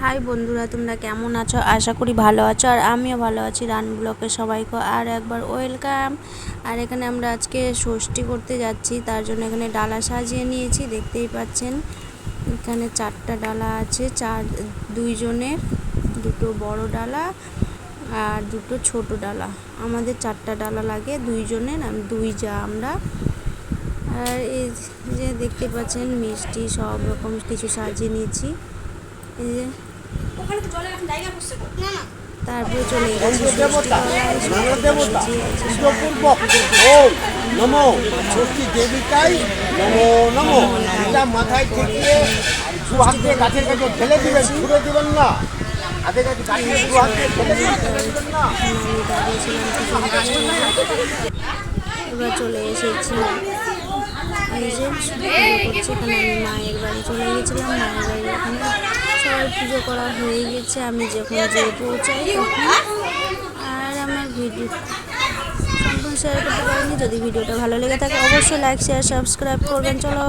High বন্ধুরা, তোমরা কেমন আছো? আশা করি ভালো আছো, আর আমিও ভালো আছি। রান ব্লকে সবাইকে আর একবার ওয়েলকাম। আর এখানে আমরা আজকে ষষ্ঠী করতে যাচ্ছি, তার জন্য এখানে ডালা সাজিয়ে নিয়েছি, দেখতেই পাচ্ছেন। এখানে 4টা ডালা আছে, দুইজনের, দুটো বড় ডালা আর দুটো ছোট ডালা। আমাদের 4টা ডালা লাগে দুইজনের, দুই যা আমরা। আর এই যে দেখতে পাচ্ছেন মিষ্টি সব রকম কিছু সাজিয়ে নিয়েছি। এই যে তারপরে চলে গেছি ষষ্ঠী দেবিকাই নমো নমো। এটা মাথায় ঠেকিয়ে দু হাতে গাছের কাছে ঠেলে দিবেন, ছুড়ে দিবেন না। হাতে কাছে গাছে দু হাতে ঠেলে দিবেন না। এবার চলে এসেছি এই যে করছি। এখানে আমি মায়ের বাড়ি চলে গেছিলাম। মায়ের বাড়ি ওখানে সবাই পুজো করা হয়ে গেছে। আমি যখন যেয়ে পৌঁছাই তখন আর আমার ভিডিও সম্পূর্ণ শেয়ার করতে পারিনি। যদি ভিডিওটা ভালো লেগে থাকে অবশ্যই লাইক শেয়ার সাবস্ক্রাইব করবেন। চলো।